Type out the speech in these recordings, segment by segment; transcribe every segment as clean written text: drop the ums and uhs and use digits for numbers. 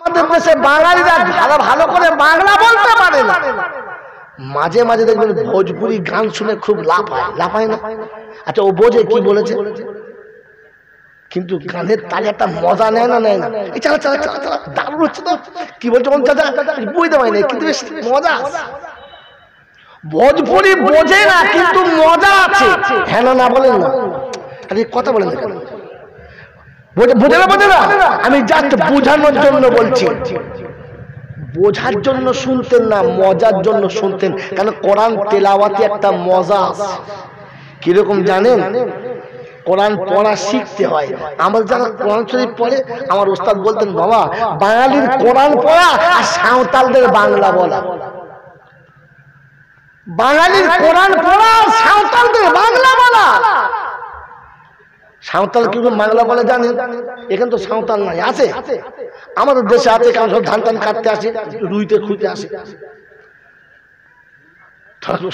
আমাদের দেশে বাঙালিরা ভালো ভালো করে বাংলা বলতে পারে না, মাঝে মাঝে দেখবেন ভোজপুরি গান শুনে খুব লাফায় না? আচ্ছা ও বোঝে কি বলেছে, কিন্তু গানের তালে একটা মজা নেয় না? এই চালা চালা চালা চালা দারুণ হচ্ছে তো, কি বলছে চাচা বুঝতে পারি না, কিন্তু বেশ মজা আছে। ভোজপুরি বোঝে না কিন্তু মজা আছে। হ্যাঁ না বলেন না? আরে কথা বলেন কেন? বোঝে না? আমি জাস্ট বোঝানোর জন্য বলছি। বোঝার জন্য শুনতেন না, মজার জন্য শুনতেন। কারণ কোরআন তেলাওয়াতে একটা মজা আছে। কিরকম জানেন? কোরআন পড়া শিখতে হয়। আমার যারা কোরআন শরীফ পড়ে, আমার ওস্তাদ বলতেন, বাবা বাঙালির কোরআন পড়া আর সাঁওতালদের বাংলা বলা। বাঙালির কোরআন পড়া আর সাঁওতালদের বাংলা বলা। সাঁওতাল কিন্তু বাংলা বলে জানেন? এখানে তো সাঁওতাল নাই, আছে আমাদের দেশে আছে, কারণ সব ধান কাটতে আসে, রুইতে খুঁজতে আসে।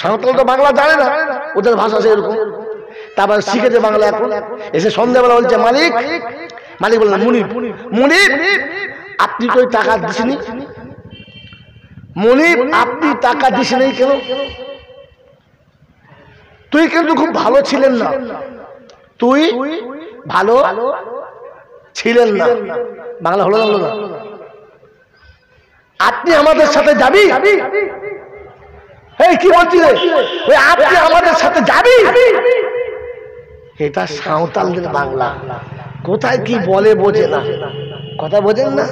সাঁওতাল তো বাংলা জানে না, ওদের ভাষা সে এরকম। তারপর শিখেছে বাংলা। এখন এসে সন্ধ্যাবেলা বলছে, মালিক বললেন মুনিব আপনি তো টাকা দিসনি, মুনিব আপনি টাকা দিসনি কেন? তুই কিন্তু খুব ভালো ছিলেন না, তুই ভালো ছিলেন না। বাংলা হলো না? আপনি আমাদের সাথে যাবি? এই কি বলছিস? আপনি আমাদের সাথে যাবি? এটা সাঁওতালদের বাংলা। কোথায় কি বলে বোঝে না, কথা বোঝেন না?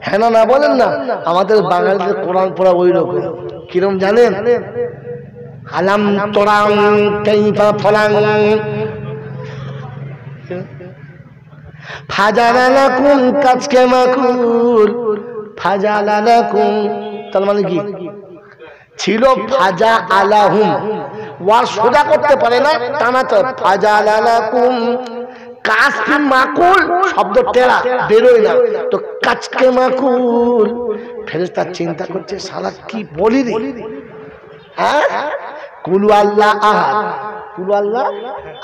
হ্যাঁ না বলেন না? আমাদের বাঙালিদের কোরআন পড়া ওই রকম। কিরম জানেন? আলাম তোরাং কাইফা ফলাং ফাজালালাকুম কাজকে মাকুল ফাজালালাকুম। তার মানে কি ছিল? ফাজা আলাহুম, ওয়ার সোজা করতে পারে না, টানাতে ফাজালালাকুম কাজকে মাকুল, শব্দ টেরা বেরোয় না, তো কাজকে মাকুল। ফেরেশতা চিন্তা করছে, শালা কি বলি রে? হ্যাঁ, কুলু আল্লাহ আহাদ, কুলু আল্লাহ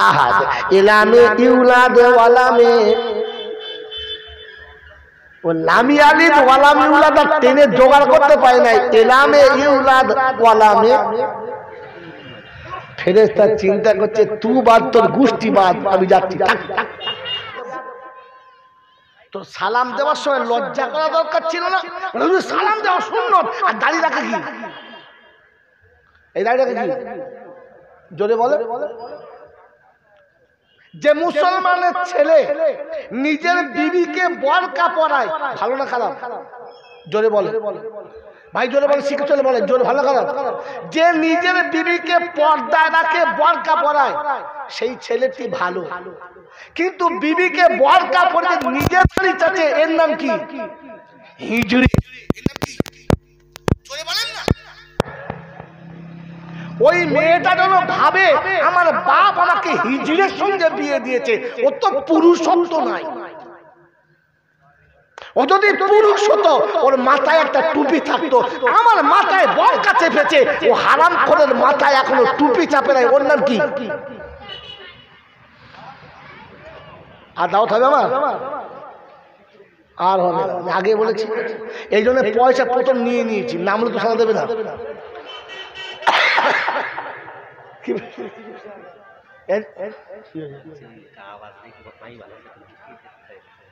আহাদ, এলামে ইউলাদ ওয়ালামে, ও লামি আলিদ ওয়ালাম ইউলাদ টেনে জোগাড় করতে পারে নাই, এলামে ইউলাদ ওয়ালামে। ফেরেশতা চিন্তা করছে, তুই বাদ, তোর গোষ্ঠী বাদ, আমি যাচ্ছি। তো সালাম দেওয়ার সময় লজ্জা করা দরকার ছিল না? সালাম দেওয়া সুন্নত, আর দাড়ি রাখা কি? এই দাড়ি রাখা কি? জোরে বলে। যে মুসলমানের ছেলে নিজের বিবিকে বোরকা পরায়, ভালো না খারাপ? জোরে বলে ভাই, জোরে বলে, শিখে চলে বলে, জোরে ভালো খারাপ? যে নিজের বিবিকে পর্দায় রাখে, বোরকা পরায়, সেই ছেলেটি ভালো। কিন্তু বিবিকে বোরকা পরে নিজের বাড়ি চাচ্ছে, এর নাম কি? হিজড়ি। জোরে বলেন না? ওই মেয়েটা যেন ভাবে আমার বাপ আমাকে হিজড়ের সঙ্গে বিয়ে দিয়েছে, ও তো পুরুষত্ব নাই। ও যদি পুরুষ হতো, ওর মাথায় একটা টুপি থাকতো। আমার মাথায় বোরকা চেপেছে, ও হারামখোরের মাথায় এখনো টুপি চাপে নাই, ওর নাম কি? আর দাওয়াত হবে আমার? আর হবে না, আগে বলেছি। এই জন্য পয়সা প্রথম নিয়ে নিয়েছি, নামলে তো সারা দেবে না।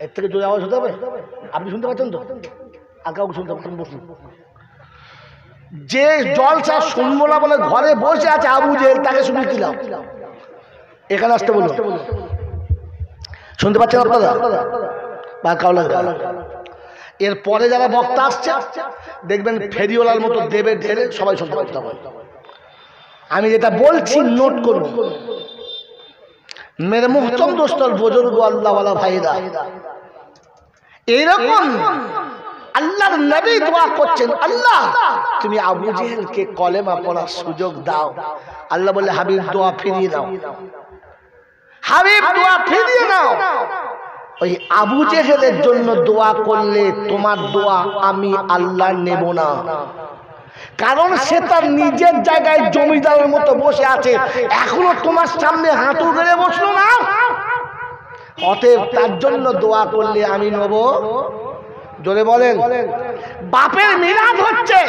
এর থেকে জোরে আওয়াজ হতে হবে? আপনি শুনতে পাচ্ছেন তো? আর কাউকে শুনতে পাচ্ছেন? বসুন। যে জলসা শুনবো না বলে ঘরে বসে আছে আবু জেহেল, তাকে শুনে দিলাম। এখানে আসতে বলুন। শুনতে পাচ্ছেন আপনারা? বা কাউলা? এরপরে যারা বক্তা আসছে দেখবেন ফেরিওয়ালার মতো দেবে ঢেলে, সবাই শুনতে পাচ্ছে। আমি যেটা বলছি নোট করুন। মেরে মুহতরম দোস্তর, বুজুর্গ, আল্লাহওয়ালা ভাইরা, এইরকম আল্লাহর নবী দোয়া করছেন, আল্লাহ তুমি আবু জেহেলকে কলেমা পড়ার সুযোগ দাও। আল্লাহ বলে, হাবিব দোয়া ফিরিয়ে দাও, হাবিব দোয়া ফিরিয়ে দাও। ওই আবু জেহেলের জন্য দোয়া করলে তোমার দোয়া আমি আল্লাহ নেব না, কারণ সে তার নিজের জায়গায় জমিদারের মতো বসে আছে, এখনো তোমার সামনে হাঁটু গেড়ে বসলো না। অতএব তার জন্য দোয়া করলে আমি নেব জোরে বলেন। বাপের মিলাদ হচ্ছে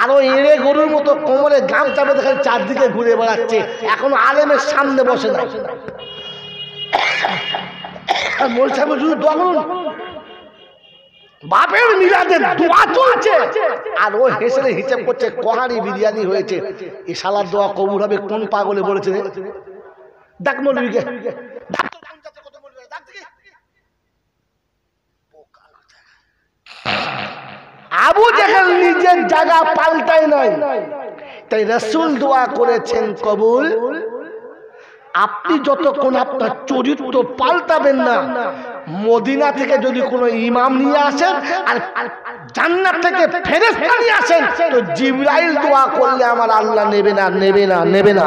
আর ওই এড়ে গরুর মতো কোমরে গামছা বেঁধে খালি চারদিকে ঘুরে বেড়াচ্ছে, এখনো আলেমের সামনে বসে না। মোল সাহেব শুধু দোয়া করুন, বাপের মিলাদের দোয়া চলছে আর ও হেসে হিসাব করছে কোহারি বিরিয়ানি হয়েছে, এই শালার দোয়া কবুল হবে কোন পাগলে বলেছে রে? ডাক মৌলবীকে, আবু জেহেল নিজের জায়গা পাল্টায় নাই, তাই রাসূল দোয়া করেছেন কবুল। আপনি যতক্ষণ আপনার চরিত্র পাল্টাবেন না, মদিনা থেকে যদি কোনো ইমাম নিয়ে আসেন আর জান্নাত থেকে ফেরেশতা নিয়ে আসেন, তো জিবরাইল দোয়া করলে আমার আল্লাহ নেবে না, নেবে না, নেবে না।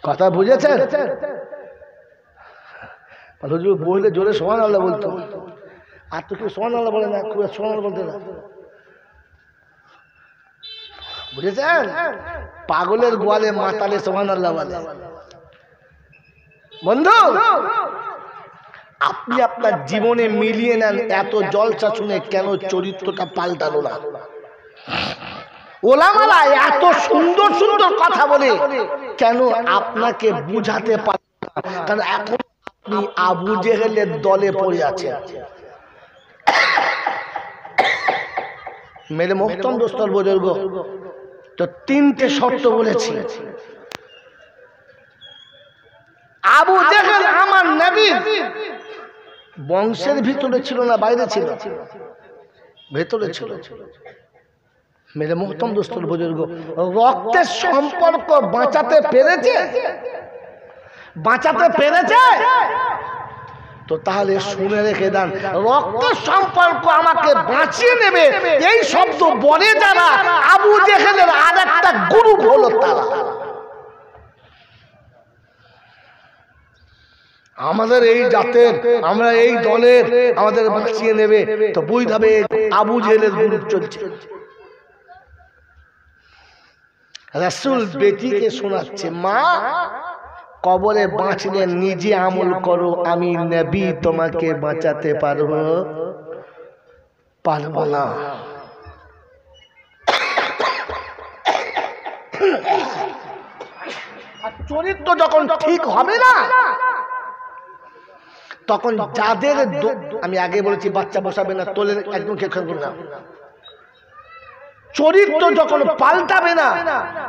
কথা বুঝেছেন? হুজুর বললে জোরে সুবহানাল্লাহ বলতো, আর তো কেউ সুবহানাল্লাহ বলে না, কেউ সুবহানাল্লাহ বলতে না। বুঝেছেন? পাগলের গোয়ালে মাতালে সুবহানাল্লাহ বলে। বন্ধু, আপনি আপনার জীবনে মিলিয়ে নেন, এত জলসা শুনে কেন চরিত্রটা পাল্টালো না? ওলামারা এত সুন্দর সুন্দর কথা বলে কেন আপনাকে বুঝাতে পারে না? কারণ এখন আপনি আবু জেহেলের দলে পড়ে আছেন। মেরে মোহতরম দোস্তর বুজুর্গ, তো তিনটে শর্ত বলেছি। আবু জেহেল আমার নবীর বংশের ভিতরে ছিল না বাইরে ছিল? ভেতরে ছিল। মেরে মোহতরম দোস্তর বুজুর্গ, রক্তের সম্পর্ক বাঁচাতে পেরেছে? বাঁচাতে পেরেছে? তো তাহলে শুনে রেখে দেন, রক্তের সম্পর্ক আমাকে বাঁচিয়ে নেবে এই শব্দ বলে যারা, আবু জেহেলের আর একটা গ্রুপ হলো তারা। আমাদের এই জাতের, আমরা এই দলের, আমাদের বাঁচিয়ে নেবে, তো বুঝবে আবু জেহেলের গ্রুপ চলছে। রাসূল বেটিকে শোনাচ্ছে, মা কবরে বাঁচলে নিজে আমল করো, আমি নবী তোমাকে বাঁচাতে পারবো না। চরিত্র যখন ঠিক হবে না, তখন যাদের, আমি আগে বলেছি বাচ্চা বসাবে না, তোলের একদম খেয়ে করবে না। চরিত্র যখন পাল্টাবে না,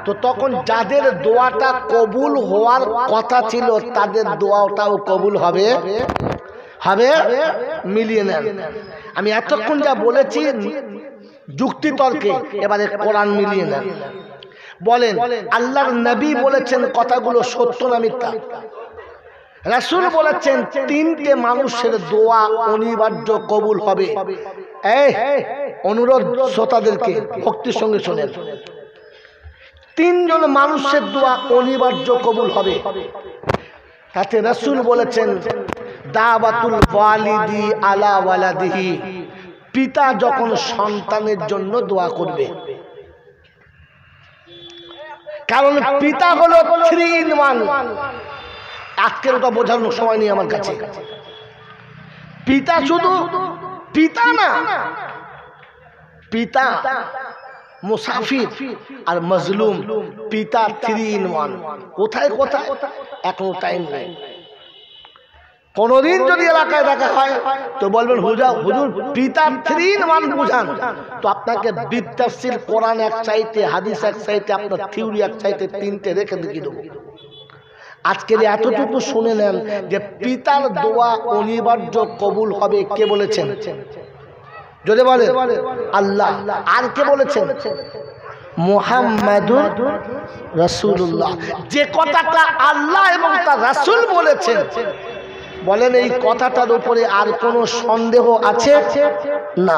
তো তখন যাদের দোয়াটা কবুল হওয়ার কথা ছিল তাদের দোয়াটাও কবুল হবে। হবে? মিলিয়ে নেন। আমি এতক্ষণ যা বলেছি যুক্তি তর্কে, এবারে কোরআন মিলিয়ে নেন। বলেন আল্লাহর নবী বলেছেন কথাগুলো সত্য না মিথ্যা? রাসূল বলেছেন তিনটে মানুষের দোয়া অনিবার্য কবুল হবে। এই অনুরোধ শ্রোতাদেরকে ভক্তির সঙ্গে শোনেন, তিনজন মানুষের দোয়া অনিবার্য কবুল হবে। তাতে রাসূল বলেছেন দাওয়াতুল ওয়ালিদি আলা ওয়ালাদিহি, পিতা যখন সন্তানের জন্য দোয়া করবে। কারণ পিতা হলো 3 in 1। আজকের ওটা বোঝানোর সময় নেই আমার কাছে। পিতা শুধু পিতা না, পিতা মুসাফির আর মজলুম, পিতা 3 in 1। কোথায় কোথায় এখনো টাইম নেই। কোনদিন যদি এলাকায় দেখা হয় তো বলবেন হুজুর পিতা 3 in 1 বুঝান, তো আপনাকে বিতাফসির কোরআন এক সাইডে, হাদিস এক সাইডে, আপনার থিওরি এক সাইডে, তিনটে রেখে দেখিয়ে দেবো। আজকের এতটুকু শুনে নেন যে পিতার দোয়া অনিবার্য কবুল হবে। কে বলেছেন? যদি বলে আল্লাহ। আর কে বলেছেন? মুহাম্মাদুর রাসূলুল্লাহ। যে কথাটা আল্লাহ এবং তার রাসূল বলেছেন, বলেন এই কথাটার উপরে আর কোনো সন্দেহ আছে? না।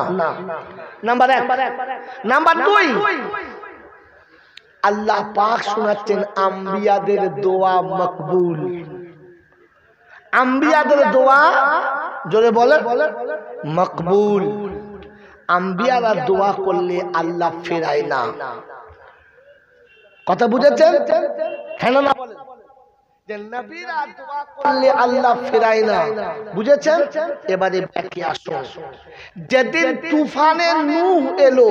নাম্বার 1। নাম্বার 2, আল্লাহ পাক শোনাচ্ছেন আম্বিয়াদের দোয়া মকবুল। আম্বিয়াদের দোয়া, জোরে বলেন, মকবুল। আম্বিয়ারা দোয়া করলে আল্লাহ ফেরায় না। কথা বুঝেছেন? কেন না বলেন? যে নবীরা দোয়া করলে আল্লাহ ফেরায় না, বুঝেছেন? এবারে ব্যাকে আসো। যেদিন তুফানে নূহ এলো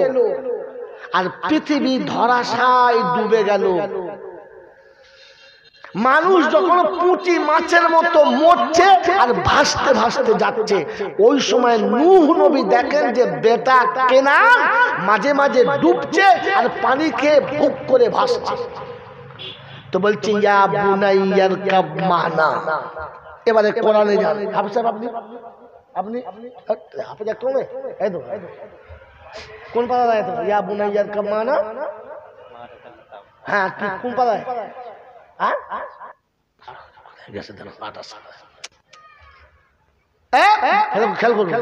আর পৃথিবী ধরাশায় ডুবে গেল, মানুষ যখন পুঁটি মাছের মতো মরছে আর ভাসতে ভাসতে যাচ্ছে, ওই সময় নূহ নবী দেখেন যে বেটা কেনান মাঝে মাঝে ডুবছে আর পানি খেয়ে বুক করে ভাসছে। তো বলছে ইয়া বুনাইয়ার কাব মানা। এবারে কোরআনে যান। হাফেজ সাহেব আপনি আপনি হাফেজ একটু হবে এই তো কোন পাড়া যায় তো ইয়া বুনাইয়ার কাব মানা? হ্যাঁ কি কোন পাড়ায়? হ্যাঁ গেছে দেন পাটা খেয়াল করুন।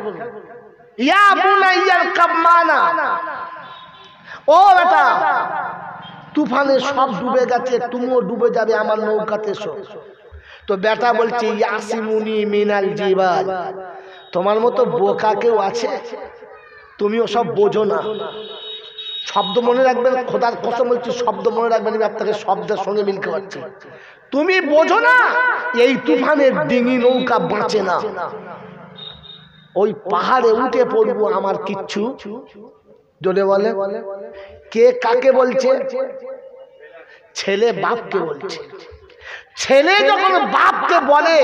ইয়া বুনাইয়ার কাব মানা, ও বেটা তুফানে সব ডুবে গেছে, তুমিও ডুবে যাবে আমার নৌকাতে এসো। তো বেটা বলছে ইয়াসিমুনি মিনাল জিবাল, তোমার মতো বোকা কেউ আছে? তুমিও সব বোঝো না। শব্দ মনে রাখবেন, খোদার কসম বলছি শব্দ মনে রাখবেন, আমি আপনাকে শব্দের সঙ্গে মিলতে পারছি। তুমি বোঝো না এই তুফানের ডিঙি নৌকা বাঁচে না, ওই পাহাড়ে উঠে পড়বো আমার কিচ্ছু। জোরে বলে কে কাকে বলছে? ছেলে বাপকে বলছে। ছেলে যখন বাপকে বলে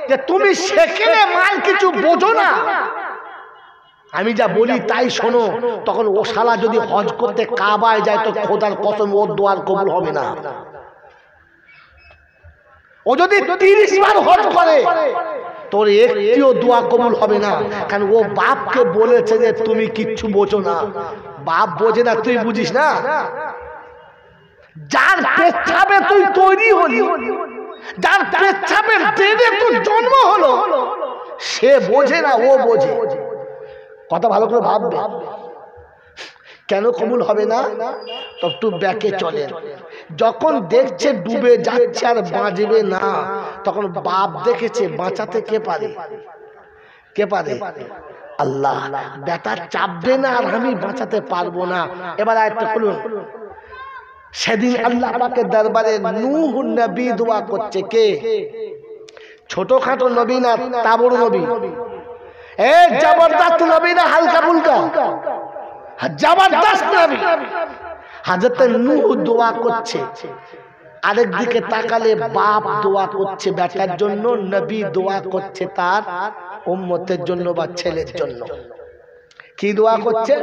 যে তুমি সেখানে মাল কিছু বোঝো না, আমি যা বলি তাই শোনো, তখন ও শালা যদি হজ করতে কাবায় যায় তো খোদার কসম ওর দোয়ার কবুল হবে না। ও যদি 30 বার হজ করে তোর একটিও দোয়া কবুল হবে না, কারণ ও বাপকে বলেছে যে তুমি কিচ্ছু বোঝো না। বাপ বোঝে না, তুই বুঝিস না। যার পেচ্ছাবে তুই তৈরি হলি, যার পেচ্ছাবের দেবে তোর জন্ম হলো, সে বোঝে না, ও বোঝে। কথা ভালো করে ভাববে। কেন কবুল হবে না? তো একটু ব্যাকে চলে। যখন দেখছে ডুবে যাচ্ছে আর বাঁচবে না, তখন বাপ দেখেছে বাঁচাতে কে পারে? কে পারে? আল্লাহ। বেটা চাপবে না আর আমি বাঁচাতে পারবো না। এবার আরেকটা খুলুন। সেদিন আল্লাহ পাকের দরবারে নূহ নবী দোয়া করছে। কে? ছোটখাটো নবী না, তাবড় নবী। এ জবরদস্ত নবী না, হালকা ফুলকা, জবরদস্ত নবী। হযরত নূহ দোয়া করছে, আরেক দিকে তাকালে বাপ দোয়া করছে বেটার জন্য, নবী দোয়া করছে তার উম্মতের জন্য বা ছেলের জন্য। কি দোয়া করছে?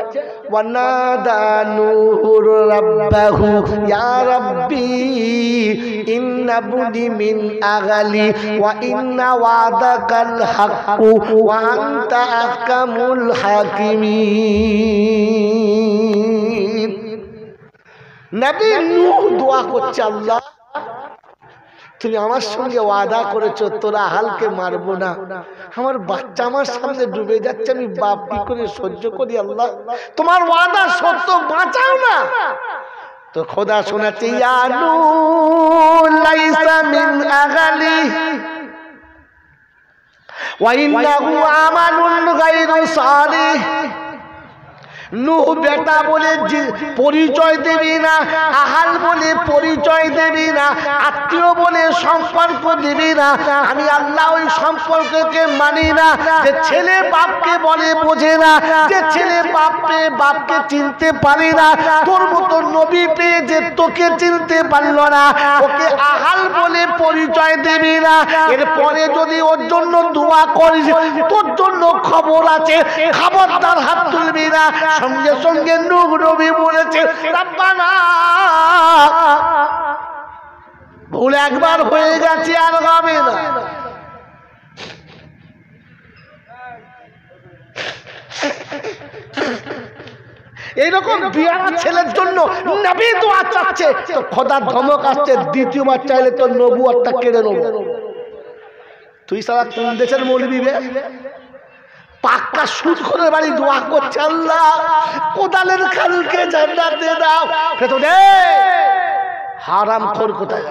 ওয়ানাদা নূর রাব্বাহু ইয়া রাব্বি ইন্না বুনি মিন আগালি ওয়া ইন্না ওয়াদাকাল হাক্কু ওয়া আনতা আহকামুল হাকিমিন। নবী নূহ দোয়া করছে, আল্লাহ তুমি আমার সঙ্গে ওয়াদা করেছো তোরা হালকে মারবো না, আমার বাচ্চা আমার সামনে ডুবে যাচ্ছে, আমি বাপ কি করে সহ্য করি? আল্লাহ তোমার ওয়াদা সত্য, বাঁচাও না। তো খোদা শোনাচ্ছে ইয়া নূহ লাইসা মিন আগালি ওয়া ইন্নাহু আমালুন গায়রু সালিহ। নূহ বেটা বলে পরিচয় দেবি না, আহাল বলে পরিচয় দেবি না, আত্মীয় বলে সম্পর্ক দিবি না। আমি আল্লাহ ওই সম্পর্ককে মানি না। যে ছেলে বাপকে বলে বোঝে না, যে ছেলে বাপকে চিনতে পারি না, তোর মতো নবী পেয়ে যে তোকে চিনতে পারল না, ওকে আহাল বলে পরিচয় দেবি না। এরপরে যদি ওর জন্য দোয়া করিস, তোর জন্য খবর আছে, খবরদার হাত তুলবি না। সঙ্গে সঙ্গে নূহ নবী বলেছে রব্বানা, ভুল একবার হয়ে গেছে আর হবে না। এইরকম বিয়ারা ছেলের জন্য নবী দোয়া চাচ্ছে, তো খোদার ধমক আসছে দ্বিতীয়বার চাইলে তোর নবুয়তটা কেড়ে নেব। তুই সারা কোন দেশের মৌলবি বে? পাক্কা সুদ করে বাড়ি দোয়া করছে, আল্লাহ কোদালের খালকে জান্নাতে দাও। হারামখোর কোথায়?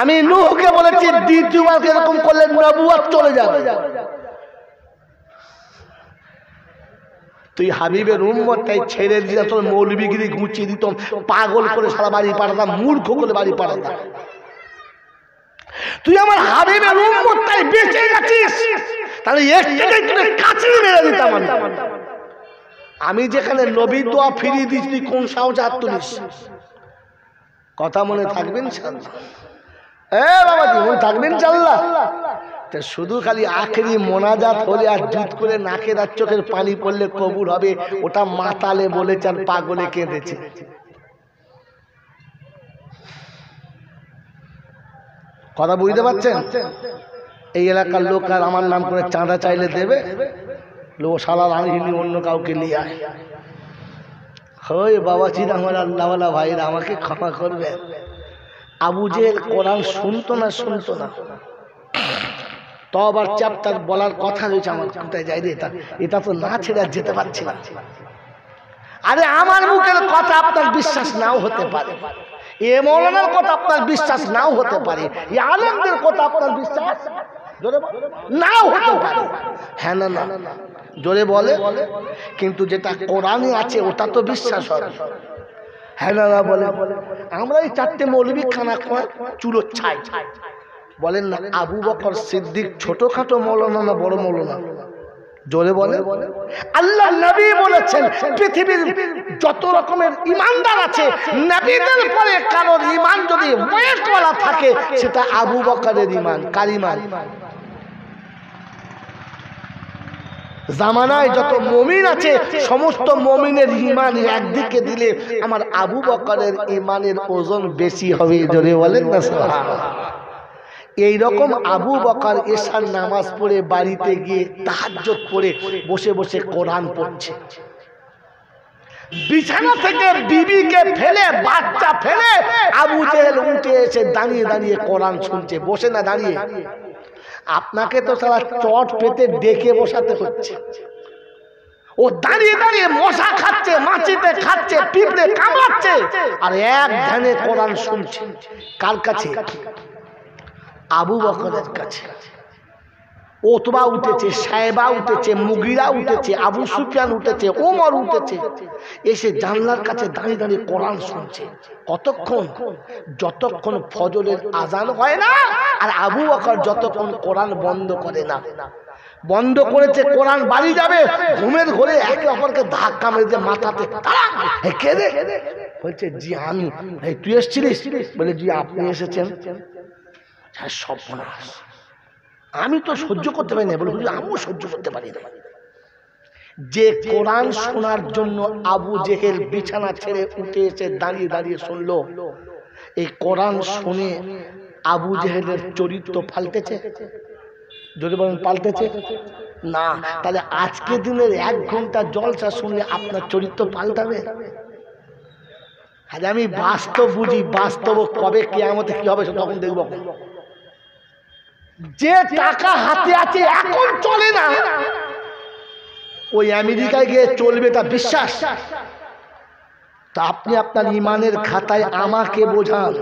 আমি নূহকে বলেছি দ্বিতীয়বার এরকম করলে নবুয়ত চলে যাবে। তুই হাবিবের উম্মতটাই ছেড়ে দিয়ে তোর মৌলবিগিরি ঘুচিয়ে দিতাম, পাগল করে সারা বাড়ি পাঠাতাম, মূর্খ করে বাড়ি পাঠাতাম। তুই আমার হাবিবের উম্মতটাই বেঁচে গেছিস, তাহলে একটাই তুই কাছে মেরে দিতাম আমি। যেখানে নবীর দোয়া ফিরিয়ে দিস, তুই কোন সাহসে হাত তুলিস? কথা মনে থাকবেন বাবাজি, মনে থাকবেন ইনশাআল্লাহ। শুধু খালি আখেরি মোনাজাত হলে আর জুত করে নাকের আর চোখের পানি পড়লে কবুল হবে, ওটা মাতালে বলেছে আর পাগলে কেঁদেছে। কথা বুঝতে পারছেন? এই এলাকার লোক আর আমার নাম করে চাঁদা চাইলে দেবে, লো শালা রানী অন্য কাউকে নিয়ে আয়। হয় বাবাজির আমার আল্লাহওয়ালা ভাইরা, আমাকে ক্ষমা করবে। আবু জেহেল কোরআন শুনতো না, তো আবার চ্যাপ্টার বলার কথা রয়েছে, আমার কোথায় যাই রে, এটা তো না ছেড়ে যেতে পারছি না। আরে আমার মুখের কথা আপনার বিশ্বাস নাও হতে পারে, এ মৌলানার কথা আপনার বিশ্বাস নাও হতে পারে, এ আলেমদের কথা আপনার বিশ্বাস নাও হতে পারে। হ্যাঁ না না জোরে বলে, কিন্তু যেটা কোরআনে আছে ওটা তো বিশ্বাস হবে। হ্যাঁ না না বলে, আমরা এই চারটে মৌলবী খানা চুলো ছাই বলেন না। আবু বকর সিদ্দিক ছোটখাটো মৌলানা না বড় মৌলানা? জোরে বলে। আল্লাহ নবী বলেছেন পৃথিবীর যত রকমের ইমানদার আছে, নবীদের পরে কারোর ইমান যদি ওয়েট করা থাকে, সেটা আবু বকরের ইমান। কার ইমান? জামানায় যত মুমিন আছে সমস্ত মুমিনের ইমান একদিকে দিলে আমার আবু বকরের ইমানের ওজন বেশি হবে। জোরে বলেন না সুবহানাল্লাহ। এই রকম আবু বকর এশার নামাজ পড়ে বাড়িতে গিয়ে তাহাজ্জুদ পড়ে বসে বসে কোরআন পড়ছে। বিছানা থেকে বিবিকে ফেলে, বাচ্চা ফেলে আবু জেহেল উঠে এসে দাঁড়িয়ে দাঁড়িয়ে কোরআন শুনছে, বসে না দাঁড়িয়ে। আপনাকে তো সারা চট পেতে ডেকে বসাতে হচ্ছে, ও দাঁড়িয়ে দাঁড়িয়ে মশা খাচ্ছে, মাছিতে খাচ্ছে, পিঁপড়ে কামড়াচ্ছে, আর এক ধ্যানে কোরআন শুনছে। কার কাছে? আবু বকরের কাছে। ওতবা উঠেছে, সাহেবা উঠেছে, মুগিরা উঠেছে, আবু সুফিয়ান উঠেছে, ওমর উঠেছে, এসে জানলার কাছে দাঁড়িয়ে দাঁড়িয়ে কোরআন শুনছে। কতক্ষণ? যতক্ষণ ফজরের আজান হয় না, আর আবু বকর যতক্ষণ কোরআন বন্ধ করে না। বন্ধ করেছে, কোরআন বাড়ি যাবে, ঘুমের ঘরে একে অপরকে ধাক্কা মেরে দিয়ে মাথাতে, কে রে? বলছে জি আমি। তুই এসেছিলিস? বলে জি আপনি এসেছেন। সর্বনাশ, আমি তো সহ্য করতে পারি না। বলে আমিও সহ্য করতে পারি না। যে কোরআন শোনার জন্য আবু জেহেল বিছানা ছেড়ে উঠে এসে দাঁড়িয়ে দাঁড়িয়ে শুনলো, এই কোরআন শুনে আবু জেহেলের চরিত্র পাল্টেছে? যদি বলেন পাল্টেছে না, তাহলে আজকে দিনের 1 ঘন্টা জলসা শুনলে আপনার চরিত্র পাল্টাবে? আরে আমি বাস্তব বুঝি, বাস্তব কবে কিয়ামতে কি হবে তখন দেখব। যে টাকা হাতে আছে এখন চলে না, ওই আমেরিকায় গিয়ে চলবে তা বিশ্বাস? তা আপনি আপনার ইমানের খাতায় আমাকে বোঝান।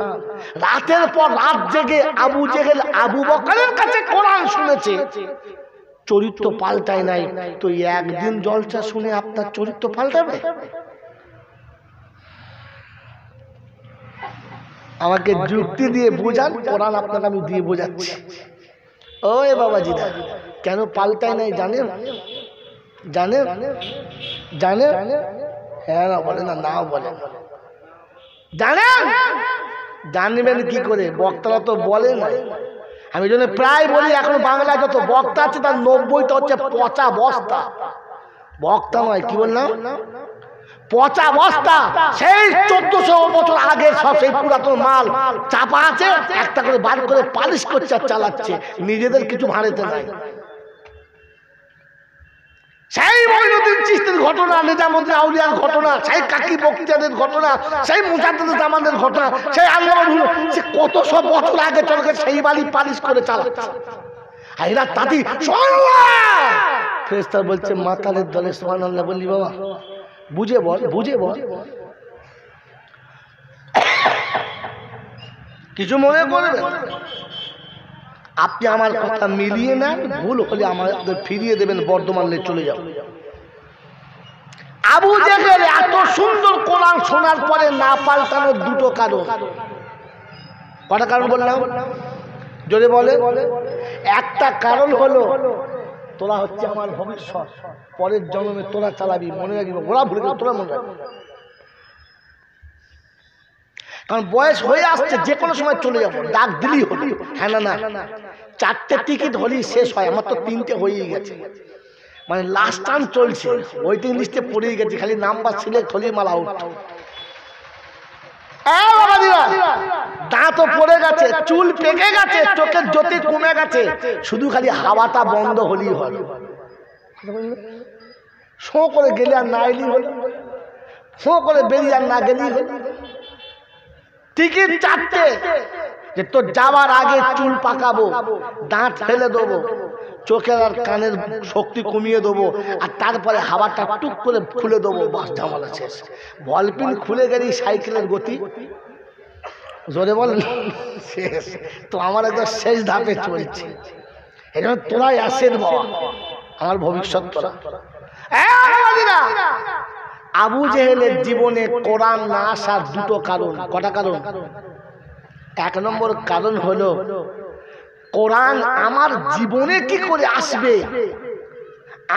রাতের পর রাত জেগে আবু জেহেল আবু বকরের কাছে কোরআন শুনেছে, চরিত্র পাল্টায় নাই, তো একদিন জলসা শুনে আপনার চরিত্র পাল্টাবে? আমাকে যুক্তি দিয়ে বোঝান, কোরআন আপনাকে আমি দিয়ে বোঝাচ্ছি। ওই বাবাজিরা, কেন পাল্টায় নাই জানেন? জানেন? জানেন? হ্যাঁ না বলে না, নাও বলে। জানেন? জানবেন কি করে? বক্তারা তো বলে না। আমি জন্য প্রায় বলি, এখন বাংলায় যত বক্তা আছে তার 90টা হচ্ছে পচা বস্তা। বক্তা নয়, কি বললাম? পচা বস্তা। সেই 1400 বছর আগে সব সেই পুরাতন মাল চাপা আছে, একটা করে বার করে পালিশ করছে আর চালাচ্ছে, নিজেদের কিছু ভাড়েতে নাই। সেই মঈনুদ্দিন চিশতির ঘটনা, নিজামুদ্দিন আউলিয়ার ঘটনা, সেই কাকি বক্তিয়ারের ঘটনা, সেই মুজাদ্দিদ জামানের ঘটনা, সেই আল্লাহ সে কত সব বছর আগে চলকে সেই বাড়ি পালিশ করে চালাচ্ছে। আর এরা তাতি ফেরেশতা বলছে মাতালের দলে সুবহানাল্লাহ বললি বাবা, বুঝে বল, বুঝে বল। কিছু মনে করবে? আপনি আমার কথা মিলিয়ে নেন, ভুল হলে আমাদের ফিরিয়ে দেবেন, বর্ধমানে চলে যাও। আবু জেহেল এত সুন্দর কোরআন শোনার পরে না পাল্টানোর 2টো কারণ। কটা কারণ বললাম? জোরে বলে। একটা কারণ হলো তোরা হচ্ছে আমার ভবিষ্যৎ, পরের জন্মে তোরা চালাবি, মনে রাখবি, ওরা ভুলে গেল তোরা মনে রাখবি। কারণ বয়স হয়ে আসছে, যে কোনো সময় চলে যাবো, ডাক দিলেই হলো। হ্যাঁ না না, 4টে টিকিট হলেই শেষ হয়, আমার তো 3টে হয়েই গেছে, মানে লাস্ট টাইম চলছে, ওয়েটিং লিস্টে পড়েই গেছে, খালি নাম্বার সিলেক্ট হলেই মাল আউট। দাঁতও পড়ে গেছে, চুল পেকে গেছে, চোখের জ্যোতি কমে গেছে, শুধু খালি হাওয়াটা বন্ধ হলেই হলো। শো করে গেলে আর না এলি হলো, শো করে বেরিয়ে আর না গেলি হলো। টিকিট 4টে, যে তোর যাওয়ার আগে চুল পাকাবো, দাঁত ফেলে দেবো, চোখের আর কানের শক্তি কমিয়ে দেবো, আর তারপরে হাওয়াটা টুক করে খুলে দেবো, বাস ঝামেলা শেষ। বলপিন খুলে গেলেই সাইকেলের গতি, জোরে বলেন, শেষ। তো আমার একদম শেষ ধাপে চলছে, এই জন্য তোরাই আসেন বাবা, আমার ভবিষ্যৎ তোরা। আবু জেহেলের জীবনে কোরআন না আসার 2টো কারণ। কটা কারণ? 1 নম্বর কারণ হলো কোরআন আমার জীবনে কি করে আসবে,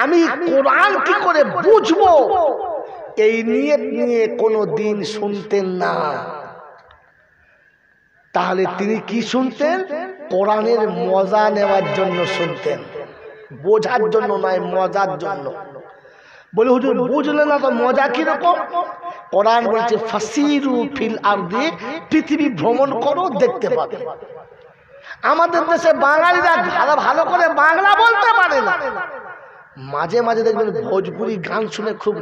আমি কোরআন কি করে বুঝবো, এই নিয়ত নিয়ে কোনো দিন শুনতেন না। তাহলে তিনি কি শুনতেন? কোরআনের মজা নেওয়ার জন্য শুনতেন, বোঝার জন্য নয়, মজার জন্য। বলে হুজুর বুঝলে না তো মজা কিরকম? কোরআন বলছে ফাসিরু ফিল আরদি, পৃথিবী ভ্রমণ করো, দেখতে পাবে। আমাদের দেশে বাঙালিরা ভালো করে বাংলা বলতে পারে না, মাঝে মাঝে দেখবেন ভোজপুরি গান শুনে খুব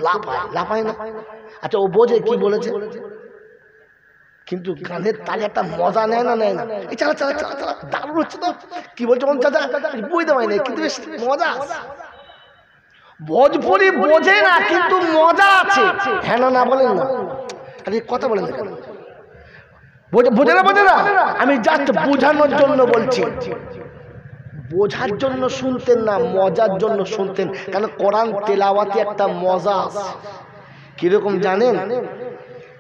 লাফায় না। আচ্ছা, ও বোঝে কি বলেছে, কিন্তু গানের তালে একটা মজা নেয় না। এই চালা চালা চালা চালা, দারুণ হচ্ছে তো, কি বলছে চাচা বুঝতে পারি না, কিন্তু বেশ মজা আছে। ভোজপুরি বোঝে না, কিন্তু মজা আছে। হ্যাঁ না বলেন না, কথা বলেন না, বোঝে না। আমি জাস্ট বোঝানোর জন্য বলছি, বোঝার জন্য শুনতেন না, মজার জন্য শুনতেন। কেন? কোরআন তেলাওয়াতে একটা মজা আছে। কিরকম জানেন?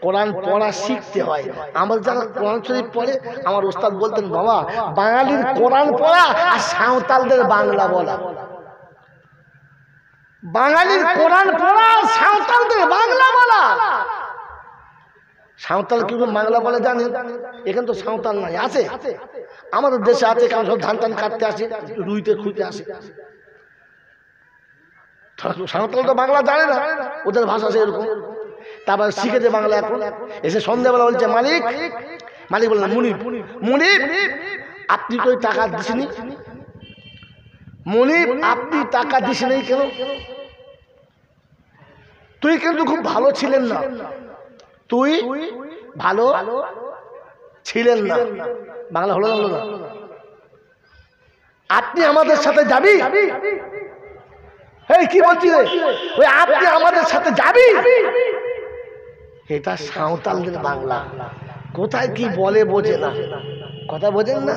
কোরআন পড়া শিখতে হয়। আমার যারা কোরআন শরীফ পড়ে, আমার ওস্তাদ বলতেন, বাবা বাঙালির কোরআন পড়া আর সাঁওতালদের বাংলা বলা। বাঙালির কোরআন পড়া, সাঁওতালদের বাংলা বলা। সাঁওতাল কি বাংলা বলে জানেন? এখানে তো সাঁওতাল নাই, আছে আমাদের দেশে আছে, কারণ সব ধান টান কাটতে আসে, রুইতে খুঁজতে আসে। সাঁওতাল তো বাংলা জানে না, ওদের ভাষা আছে এরকম। তারপর শিখেছে বাংলা। এখন এসে সন্ধ্যাবেলা বলছে, মালিক বললেন, মুনিব আপনি তো টাকা দিসনি, মুনিব আপনি টাকা দিসনি কেন? তুই কিন্তু খুব ভালো ছিলেন না, তুই ভালো ছিলেন না। বাংলা হলো না? আপনি আমাদের সাথে যাবি? এই কি বলছি রে, ওই আপনি আমাদের সাথে যাবি, এটা সাঁওতালদের বাংলা। কোথায় কি বলে বোঝে না, কথা বোঝেন না?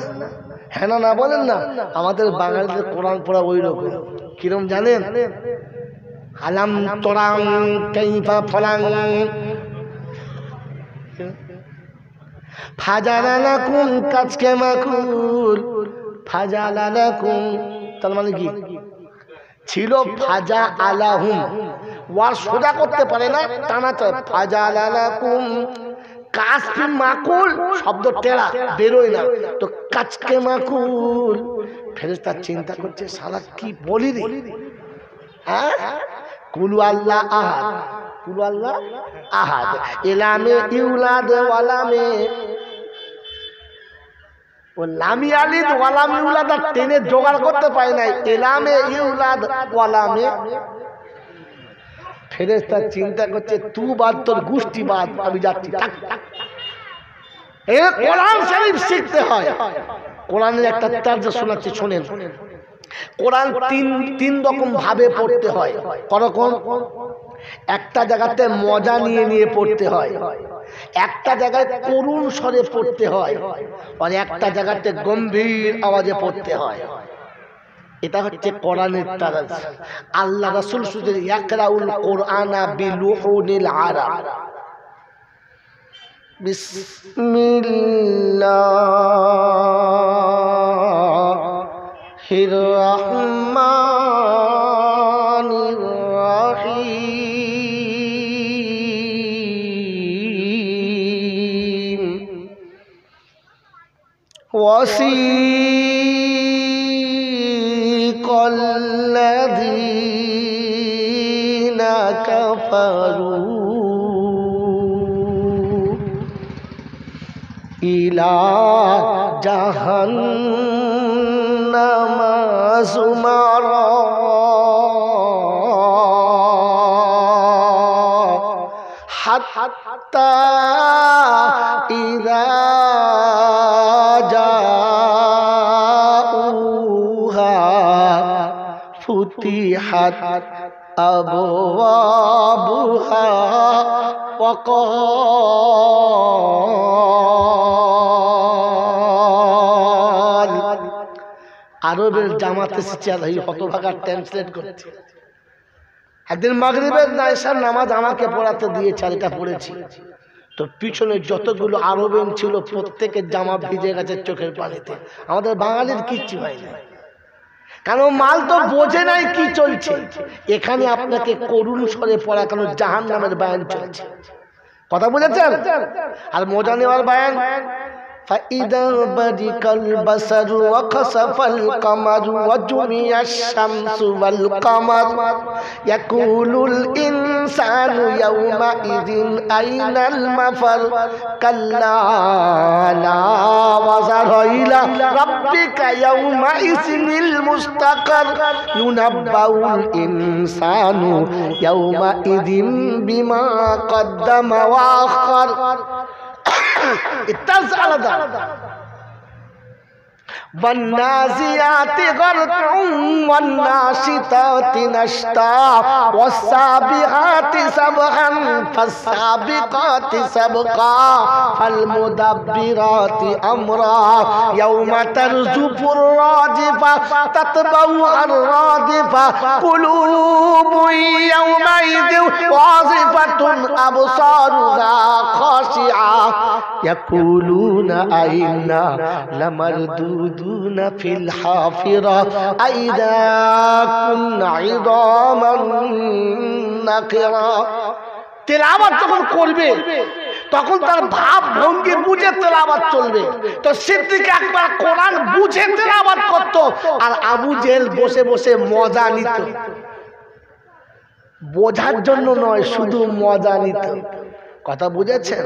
হ্যাঁ না বলেন না। আমাদের বাঙালিদের কোরআন পড়া ওই রকম। কিরম জানেন? আলাম তোরাং কাইফা ফলাং ফাজালালাকুম কাজকে মাকুল ফাজালালাকুম, তার মানে কি ছিল? ফাজা আলাহুম, ওয়ার সোজা করতে পারে না, টানা তো ফাজালালাকুম। কাজকে মাকুল শব্দ টেরা বেরোয় না, তো কাজকে মাকুল। ফেরেশতা চিন্তা করছে, সালা কি বলি রে, হ্যাঁ? কুলু আল্লাহ আহাদ, কুলু আল্লাহ আহাদ, এলামে ইউলাদ ওয়ালামে, ও লামি আলিদ ওয়ালামে ইউলাদ টেনে জোগাড় করতে পারে নাই, এলামে ইউলাদ ওয়ালামে। ফেরেশতা চিন্তা করছে, তু বাদ তোর গোষ্ঠী বাদ, আমি যাচ্ছি। কোরআন শরীফ শিখতে হয়। কোরআনের একটা তার্জমা শোনাচ্ছি, শোনেন। কোরআন তিন রকম ভাবে পড়তে হয়। করকম? একটা জায়গাতে মজা নিয়ে পড়তে হয়, একটা জায়গায় করুণ স্বরে পড়তে হয়, আর একটা জায়গাতে গম্ভীর আওয়াজে পড়তে হয়। এটা হচ্ছে কোরআনের তারাজ। আল্লাহ রাসূল সুজে ইয়াকরাউল কোরআনা বিলুহুনিল আরাব। বিসমিল্লাহ রহমানির রহিম ওয়াসিকাল্লাযীনা কাফারু ইলা জাহান্নামা যুমারা হাত্তা ইযা জাউহা ফুতিহাত আবওয়াবুহা আরবের জামাতে এই হতভাগা ট্রান্সলেট করছে। একদিন মাগরিবের নাইশার নামাজ আমাকে পড়াতে দিয়েছে, আর এটা পড়েছি তো পিছনে যতগুলো আরবেন ছিল প্রত্যেকের জামা ভিজে গেছে চোখের পানিতে। আমাদের বাঙালির কিচ্ছু হয় না, কারণ মাল তো বোঝে নাই কি চলছে। এখানে আপনাকে করুণ স্বরে পড়া, কেন জাহান্নামের বায়ান চলছে, কথা বুঝেছেন? আর মজা নেওয়ার বায়ান فإذا برق البصر وخسف القمر وجمع الشمس والقمر يقول الإنسان يومئذ أين المفر كلا لا وزر إلى ربك يومئذ المستقر ينبأ الإنسان يومئذ بما قدم وأخر الطرز আলাদা। والنازعات غرقا والناشطات نشطا والسابحات سبحا فالسابقات سبقا فالمدبرات أمرا يوم ترجف الراجفة تتبعها الرادفة قلوب يومئذ واجفة أبصارها خاشعة يقولون أئنا لمردودون في الحافرة أئذا كنا عظاما نخرة। তেলাওয়াত যখন করবে তখন তার ভাব ভঙ্গি বুঝে তেলাওয়াত চলবে। তো সিদ্দিক আকবর কোরআন বুঝে তেলাওয়াত করত, আর আবু জেহেল বসে বসে মজা নিত। বোঝার জন্য নয়, শুধু মজা নিত। কথা বুঝেছেন?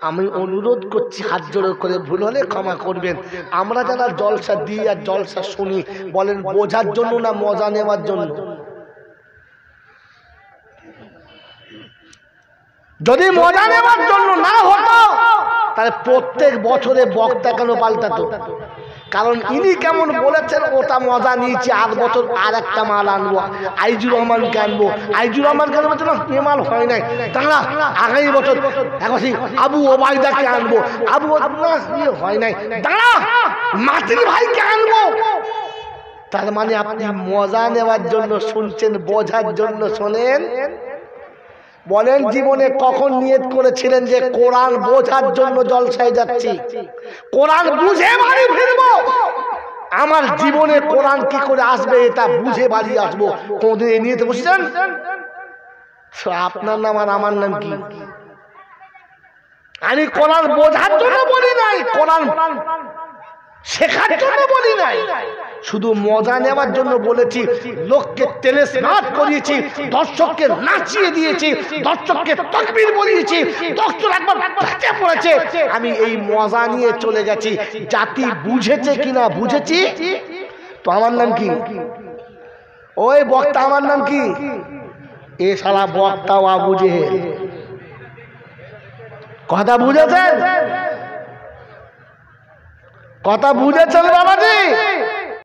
আমি অনুরোধ করছি হাত জোড় করে, ভুল হলে ক্ষমা করবেন। আমরা যারা জলসা দিই আর জলসা শুনি, বলেন বোঝার জন্য না মজা নেওয়ার জন্য? যদি মজা নেওয়ার জন্য না হতো তাহলে প্রত্যেক বছরে বক্তা কেন পাল্টাতো? কারণ ইনি কেমন বলেছেন ওটা মজা নিয়েছি, 8 বছর আর একটা মাল আনবো, আইজুর রহমানকে আনবো। আইজুর রহমানকে আনবো না, এ মাল হয় নাই, দাঁড়া আগামী বছর এখন আবু ওবায়দাকে আনবো, আবু হয় নাই, দাঁড়া মাতির ভাইকে আনবো। তার মানে আপনি মজা নেওয়ার জন্য শুনছেন, বোঝার জন্য শোনেন। বলেন জীবনে কখন নিয়ত করেছিলেন যে কোরআন বোঝার জন্য জলসায় যাচ্ছি, কোরআন বুঝে বাড়ি ফিরবো? আমার জীবনে কোরআন কি করে আসবে এটা বুঝে বাড়ি আসবো, কোনদিন এই নিয়তে বসেছেন? আপনার নাম আর আমার নাম কি? আমি কোরআন বোঝার জন্য বলি নাই, কোরআন শেখার জন্য বলি নাই, শুধু মজা নেওয়ার জন্য বলেছি। লোককে তেলে স্নান করিয়েছি, দর্শককে নাচিয়ে দিয়েছি, দর্শককে তাকবীর বলিয়েছি, দর্শক একবার ফেটে পড়েছে, আমি এই মজা নিয়ে চলে গেছি। জাতি বুঝেছে কিনা বুঝেছি। তো আমার নাম কি? ওই বক্তা আমার নাম কি? এ শালা বক্তা আবু জেহেল। কথা বুঝেছেন? কথা বুঝেছেন বাবাজি?